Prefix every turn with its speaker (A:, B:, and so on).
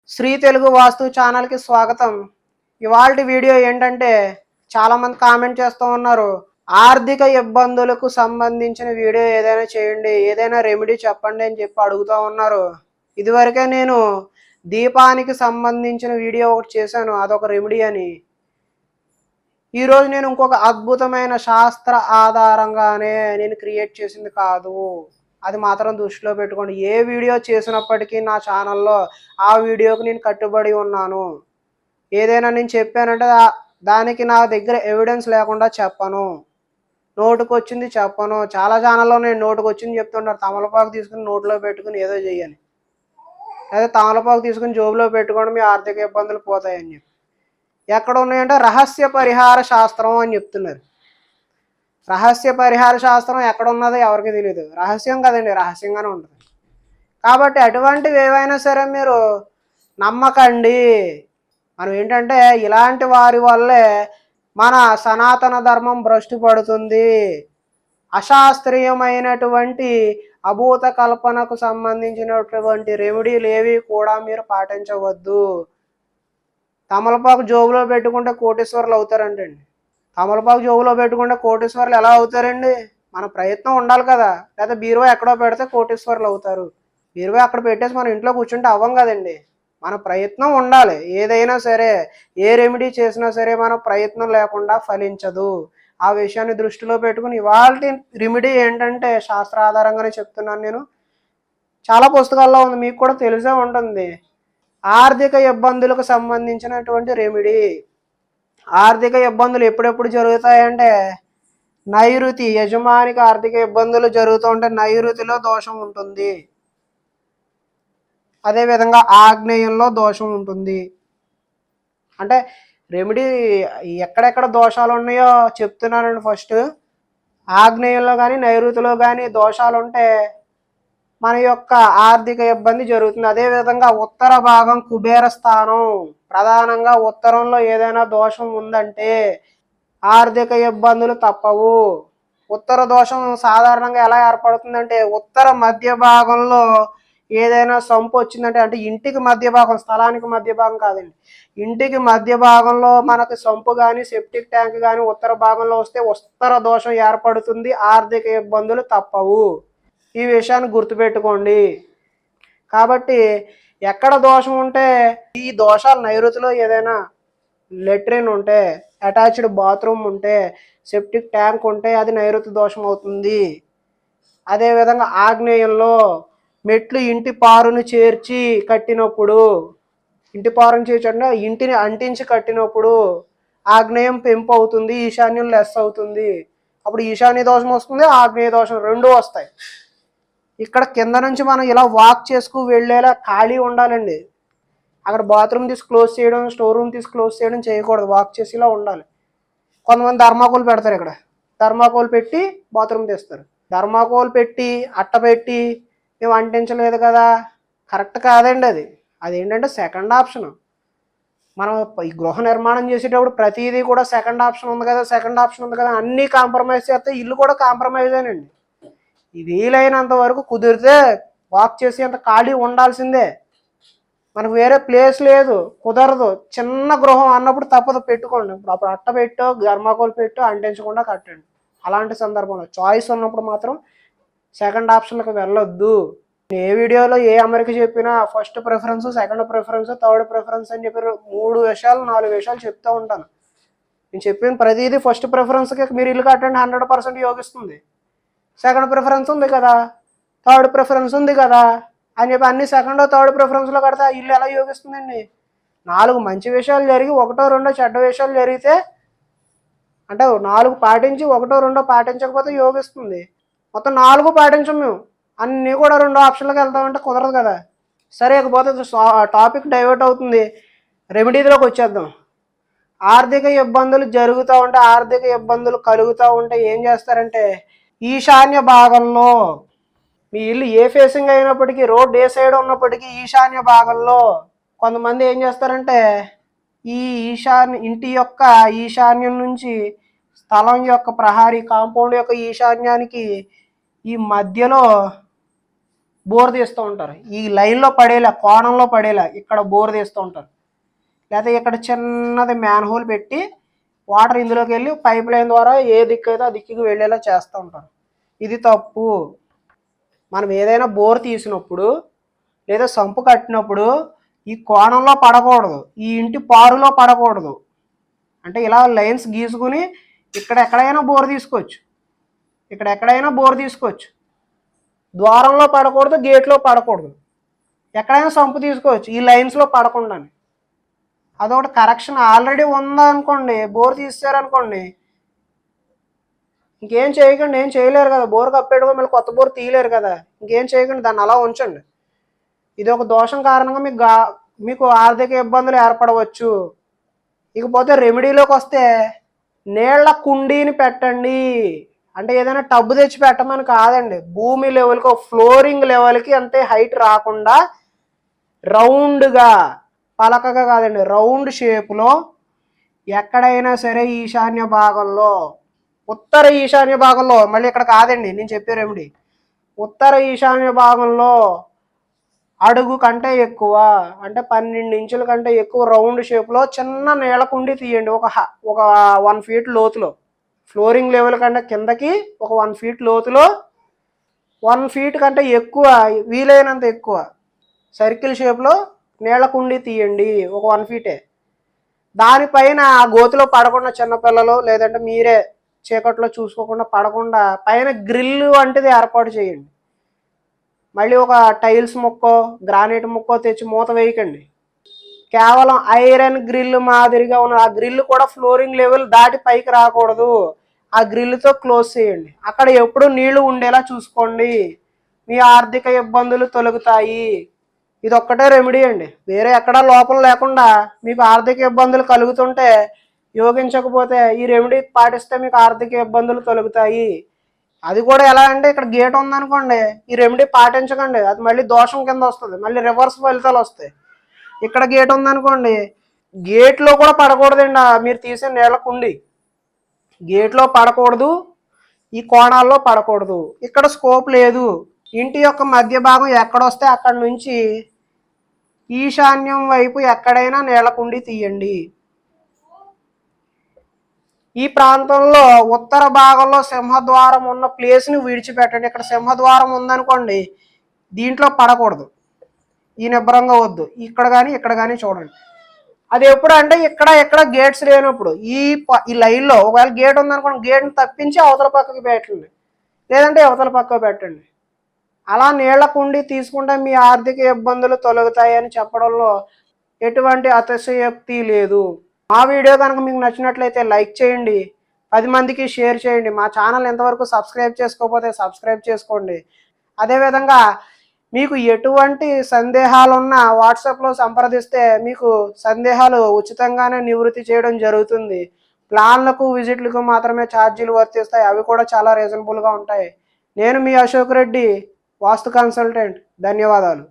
A: శ్రీ తెలుగు వాస్తు ఛానల్కి స్వాగతం. ఇవాల్టి వీడియో ఏంటంటే చాలామంది కామెంట్ చేస్తూ ఉన్నారు, ఆర్థిక ఇబ్బందులకు సంబంధించిన వీడియో ఏదైనా చేయండి, ఏదైనా రెమెడీ చెప్పండి అని చెప్పి అడుగుతూ ఉన్నారు. ఇదివరకే నేను దీపానికి సంబంధించిన వీడియో ఒకటి చేశాను, అదొక రెమెడీ అని. ఈరోజు నేను ఇంకొక అద్భుతమైన శాస్త్ర ఆధారంగానే నేను క్రియేట్ చేసింది కాదు, అది మాత్రం దృష్టిలో పెట్టుకోండి. ఏ వీడియో చేసినప్పటికీ నా ఛానల్లో ఆ వీడియోకి నేను కట్టుబడి ఉన్నాను. ఏదైనా నేను చెప్పానంటే దానికి నా దగ్గర ఎవిడెన్స్ లేకుండా చెప్పను, నోటుకు వచ్చింది చెప్పను. చాలా ఛానల్లో నేను నోటుకు వచ్చింది చెప్తుంటారు, తమలపాకు తీసుకుని నోట్లో పెట్టుకుని ఏదో చెయ్యని, అదే తమలపాకు తీసుకుని జోబులో పెట్టుకోండి మీ ఆర్థిక ఇబ్బందులు పోతాయని చెప్పి. ఎక్కడ ఉన్నాయంటే రహస్య పరిహార శాస్త్రం అని చెప్తున్నారు. రహస్య పరిహార శాస్త్రం ఎక్కడ ఉన్నదో ఎవరికి తెలియదు, రహస్యం కదండి, రహస్యంగానే ఉంటుంది. కాబట్టి అటువంటివి ఏవైనా సరే మీరు నమ్మకండి. మనం ఏంటంటే ఇలాంటి వారి వల్లే మన సనాతన ధర్మం భ్రష్టు పడుతుంది. అశాస్త్రీయమైనటువంటి అభూత కల్పనకు సంబంధించినటువంటి రెమెడీలు ఏవి కూడా మీరు పాటించవద్దు. తమలపాకు జోబులో పెట్టుకుంటే కోటీశ్వరులు అవుతారంటండి. తమలపాకు జోబులో పెట్టుకుంటే కోటీశ్వరులు ఎలా అవుతారండి? మన ప్రయత్నం ఉండాలి కదా. లేదా బీరువా ఎక్కడో పెడితే కోటీశ్వరులు అవుతారు. బీరువా అక్కడ పెట్టేసి మనం ఇంట్లో కూర్చుంటే అవ్వం కదండి. మన ప్రయత్నం ఉండాలి. ఏదైనా సరే, ఏ రెమెడీ చేసినా సరే మన ప్రయత్నం లేకుండా ఫలించదు. ఆ విషయాన్ని దృష్టిలో పెట్టుకుని ఇవాల్టి రెమెడీ ఏంటంటే శాస్త్ర ఆధారంగానే చెప్తున్నాను నేను. చాలా పుస్తకాల్లో ఉంది, మీకు కూడా తెలిసే ఉంటుంది. ఆర్థిక ఇబ్బందులకు సంబంధించినటువంటి రెమెడీ. ఆర్థిక ఇబ్బందులు ఎప్పుడెప్పుడు జరుగుతాయంటే నైరుతి, యజమానికి ఆర్థిక ఇబ్బందులు జరుగుతూ ఉంటే నైరుతిలో దోషం ఉంటుంది. అదేవిధంగా ఆగ్నేయంలో దోషం ఉంటుంది. అంటే రెమెడీ ఎక్కడెక్కడ దోషాలు ఉన్నాయో చెప్తున్నానండి. ఫస్ట్ ఆగ్నేయంలో కానీ నైరుతిలో కానీ దోషాలు ఉంటే మన యొక్క ఆర్థిక ఇబ్బంది జరుగుతుంది. అదేవిధంగా ఉత్తర భాగం కుబేర స్థానం, ప్రధానంగా ఉత్తరంలో ఏదైనా దోషం ఉందంటే ఆర్థిక ఇబ్బందులు తప్పవు. ఉత్తర దోషం సాధారణంగా ఎలా ఏర్పడుతుందంటే ఉత్తర మధ్య భాగంలో ఏదైనా సంపు వచ్చిందంటే, అంటే ఇంటికి మధ్య భాగం, స్థలానికి మధ్య భాగం కాదండి, ఇంటికి మధ్య భాగంలో మనకు సంపు కానీ సెప్టిక్ ట్యాంక్ కానీ ఉత్తర భాగంలో వస్తే ఉత్తర దోషం ఏర్పడుతుంది, ఆర్థిక ఇబ్బందులు తప్పవు. ఈ విషయాన్ని గుర్తుపెట్టుకోండి. కాబట్టి ఎక్కడ దోషం ఉంటే, ఈ దోషాలు నైరుతిలో ఏదైనా లెట్రిన్ ఉంటే, అటాచ్డ్ బాత్రూమ్ ఉంటే, సెప్టిక్ ట్యాంక్ ఉంటే అది నైరుతి దోషం అవుతుంది. అదేవిధంగా ఆగ్నేయంలో మెట్లు ఇంటి పారును చేర్చి కట్టినప్పుడు, ఇంటి పారును చేర్చి అంటే ఇంటిని అంటించి కట్టినప్పుడు ఆగ్నేయం పెంపు అవుతుంది, ఈశాన్యం లెస్ అవుతుంది. అప్పుడు ఈశాన్య దోషం వస్తుంది, ఆగ్నేయ దోషం రెండు వస్తాయి. ఇక్కడ కింద నుంచి మనం ఇలా వాక్ చేసుకు వెళ్ళేలా ఖాళీ ఉండాలండి. అక్కడ బాత్రూమ్ తీసి క్లోజ్ చేయడం, స్టోర్ రూమ్ తీసి క్లోజ్ చేయడం చేయకూడదు, వాక్ చేసి ఇలా ఉండాలి. కొంతమంది థర్మాకోల్ పెడతారు, ఇక్కడ థర్మాకోల్ పెట్టి బాత్రూమ్ తీస్తారు. థర్మాకోల్ పెట్టి అట్ట పెట్టి మేము అంటించలేదు కదా, కరెక్ట్ కాదండి. అది ఏంటంటే సెకండ్ ఆప్షన్. మనం ఈ గృహ నిర్మాణం చేసేటప్పుడు ప్రతిదీ కూడా సెకండ్ ఆప్షన్ ఉంది కదా, సెకండ్ ఆప్షన్ ఉంది కదా, అన్నీ కాంప్రమైజ్ చేస్తే ఇల్లు కూడా కాంప్రమైజ్ అయినండి. వీలైనంత వరకు కుదిరితే వాక్ చేసి అంత ఖాళీ ఉండాల్సిందే. మనకు వేరే ప్లేస్ లేదు, కుదరదు, చిన్న గృహం అన్నప్పుడు తప్పదు పెట్టుకోండి. అప్పుడు అట్ట పెట్టో థర్మాకోల్ పెట్టో అంటించకుండా కట్టండి. అలాంటి సందర్భంలో చాయిస్ ఉన్నప్పుడు మాత్రం సెకండ్ ఆప్షన్లకు వెళ్ళొద్దు. ఏ వీడియోలో ఏ అమరిక చెప్పినా first preference, second preference, third preference అని చెప్పి 3 విషయాలు 4 విషయాలు చెప్తూ ఉంటాను. నేను చెప్పిన ప్రతిదీ ఫస్ట్ ప్రిఫరెన్స్కి మీరు ఇల్లు కట్టండి 100% యోగిస్తుంది. సెకండ్ ప్రిఫరెన్స్ ఉంది కదా, థర్డ్ ప్రిఫరెన్స్ ఉంది కదా అని చెప్పి అన్ని సెకండ్ థర్డ్ ప్రిఫరెన్స్లో కడితే ఆ ఇల్లు ఎలా యోగిస్తుందండి? 4 మంచి విషయాలు జరిగి 1 2 చెడ్డ విషయాలు జరిగితే, అంటే 4 పాటించి 1 2 పాటించకపోతే యోగిస్తుంది. మొత్తం 4 పాటించం మేము, అన్నీ కూడా 2 ఆప్షన్లకు వెళ్తామంటే కుదరదు కదా. సరే, ఇకపోతే టాపిక్ డైవర్ట్ అవుతుంది, రెమెడీలోకి వచ్చేద్దాం. ఆర్థిక ఇబ్బందులు జరుగుతూ ఉంటే, ఆర్థిక ఇబ్బందులు కలుగుతూ ఉంటే ఏం చేస్తారంటే, ఈశాన్య భాగంలో మీ ఇల్లు ఏ ఫేసింగ్ అయినప్పటికీ, రోడ్ ఏ సైడ్ ఉన్నప్పటికీ ఈశాన్య భాగంలో కొంతమంది ఏం చేస్తారంటే ఈ ఇంటి యొక్క ఈశాన్యం నుంచి స్థలం యొక్క ప్రహారీ కాంపౌండ్ యొక్క ఈశాన్యానికి ఈ మధ్యలో బోర్ తీస్తూ ఉంటారు. ఈ లైన్లో పడేలా, కోణంలో పడేలా ఇక్కడ బోర్ తీస్తూ ఉంటారు. లేకపోతే ఇక్కడ చిన్నది మ్యాన్ హోల్ పెట్టి వాటర్ ఇందులోకి వెళ్ళి పైప్ లైన్ ద్వారా ఏ దిక్కు అయితే ఆ దిక్కుకి వెళ్ళేలా చేస్తూ ఉంటారు. ఇది తప్పు. మనం ఏదైనా బోర్ తీసినప్పుడు లేదా సంపు కట్టినప్పుడు ఈ కోణంలో పడకూడదు, ఈ ఇంటి పారులో పడకూడదు. అంటే ఇలా లైన్స్ గీసుకుని ఇక్కడ ఎక్కడైనా బోర్ తీసుకోవచ్చు, ఇక్కడ ఎక్కడైనా బోర్ తీసుకోవచ్చు. ద్వారంలో పడకూడదు, గేట్లో పడకూడదు, ఎక్కడైనా సంపు తీసుకోవచ్చు ఈ లైన్స్లో పడకుండా. అదొకటి కరెక్షన్ ఆల్రెడీ ఉందనుకోండి, బోర్ తీసారనుకోండి, ఇంకేం చేయకండి, ఏం చేయలేరు కదా, బోర్ కప్పేట్టుగా మళ్ళీ కొత్త బోర్ తీయలేరు కదా, ఇంకేం చేయకండి, దాన్ని అలా ఉంచండి. ఇది ఒక దోషం కారణంగా మీకు ఆర్థిక ఇబ్బందులు ఏర్పడవచ్చు. ఇకపోతే రెమెడీలోకి వస్తే నీళ్ల కుండీని పెట్టండి. అంటే ఏదైనా టబ్బు తెచ్చి పెట్టమని కాదండి, భూమి లెవెల్కి, ఫ్లోరింగ్ లెవెల్కి అంటే హైట్ రాకుండా రౌండ్గా, పలకగా కాదండి, రౌండ్ షేప్లో ఎక్కడైనా సరే ఈశాన్య భాగంలో, ఉత్తర ఈశాన్య భాగంలో, మళ్ళీ ఇక్కడ కాదండి నేను చెప్పే రెమెడీ, ఉత్తర ఈశాన్య భాగంలో అడుగు కంటే ఎక్కువ అంటే 12 ఇంచుల కంటే ఎక్కువ రౌండ్ షేప్లో చిన్న నీళ్ళ కుండీ తీయండి. ఒక 1 ఫీట్ లోతులో, ఫ్లోరింగ్ లెవెల్ కంటే కిందకి ఒక 1 ఫీట్ లోతులో, 1 ఫీట్ కంటే ఎక్కువ, వీలైనంత ఎక్కువ సర్కిల్ షేప్లో నీళ్ళ కుండీ తీయండి, ఒక 1 ఫీటే. దానిపైన ఆ గోతిలో పడకుండా చిన్నపిల్లలు లేదంటే మీరే చీకట్లో చూసుకోకుండా పడకుండా పైన గ్రిల్ వంటిది ఏర్పాటు చేయండి. మళ్ళీ ఒక టైల్స్ ముక్కో గ్రానైట్ ముక్కో తెచ్చి మూత వేయకండి. కేవలం ఐరన్ గ్రిల్ మాదిరిగా ఉన్న ఆ గ్రిల్ కూడా ఫ్లోరింగ్ లెవెల్ దాటి పైకి రాకూడదు, ఆ గ్రిల్తో క్లోజ్ చేయండి. అక్కడ ఎప్పుడు నీళ్లు ఉండేలా చూసుకోండి, మీ ఆర్థిక ఇబ్బందులు తొలగుతాయి. ఇది ఒక్కటే రెమెడీ అండి, వేరే ఎక్కడా లోపం లేకుండా. మీకు ఆర్థిక ఇబ్బందులు కలుగుతుంటే యోగించకపోతే ఈ రెమెడీ పాటిస్తే మీకు ఆర్థిక ఇబ్బందులు తొలగుతాయి. అది కూడా ఎలా అంటే ఇక్కడ గేట్ ఉందనుకోండి, ఈ రెమెడీ పాటించకండి, అది మళ్ళీ దోషం కింద వస్తుంది, మళ్ళీ రివర్స్ ఫలితాలు వస్తాయి. ఇక్కడ గేట్ ఉందనుకోండి, గేట్లో కూడా పడకూడదండి మీరు తీసే నీళ్ళ కుండి, గేట్లో పడకూడదు, ఈ కోణాల్లో పడకూడదు. ఇక్కడ స్కోప్ లేదు. ఇంటి యొక్క మధ్య భాగం ఎక్కడొస్తే అక్కడి నుంచి ఈశాన్యం వైపు ఎక్కడైనా నీళ్ళ కుండి తీయండి. ఈ ప్రాంతంలో ఉత్తర భాగంలో సింహద్వారం ఉన్న ప్లేస్ని విడిచిపెట్టండి. ఇక్కడ సింహద్వారం ఉందనుకోండి, దీంట్లో పడకూడదు, ఈ నిబ్బరంగా వద్దు, ఇక్కడ కానీ ఇక్కడ కానీ చూడండి. అది ఎప్పుడు అంటే ఇక్కడ గేట్స్ లేనప్పుడు, ఈ లైన్లో ఒకవేళ గేట్ ఉందనుకోండి, గేట్ని తప్పించి అవతల పక్కకి పెట్టండి, లేదంటే అవతల పక్కకు పెట్టండి. అలా నీళ్ల కుండి తీసుకుంటే మీ ఆర్థిక ఇబ్బందులు తొలగుతాయని చెప్పడంలో ఎటువంటి అతిశయోక్తి లేదు. మా వీడియో కనుక మీకు నచ్చినట్లయితే లైక్ చేయండి, 10 మందికి షేర్ చేయండి. మా ఛానల్ ఎంతవరకు సబ్స్క్రైబ్ చేసుకోకపోతే సబ్స్క్రైబ్ చేసుకోండి. అదేవిధంగా మీకు ఎటువంటి సందేహాలున్నా వాట్సాప్లో సంప్రదిస్తే మీకు సందేహాలు ఉచితంగానే నివృత్తి చేయడం జరుగుతుంది. ప్లాన్లకు విజిట్లకు మాత్రమే ఛార్జీలు వర్తిస్తాయి, అవి కూడా చాలా రీజనబుల్గా ఉంటాయి. నేను మీ అశోక్ రెడ్డి, వాస్తు కన్సల్టెంట్. ధన్యవాదాలు.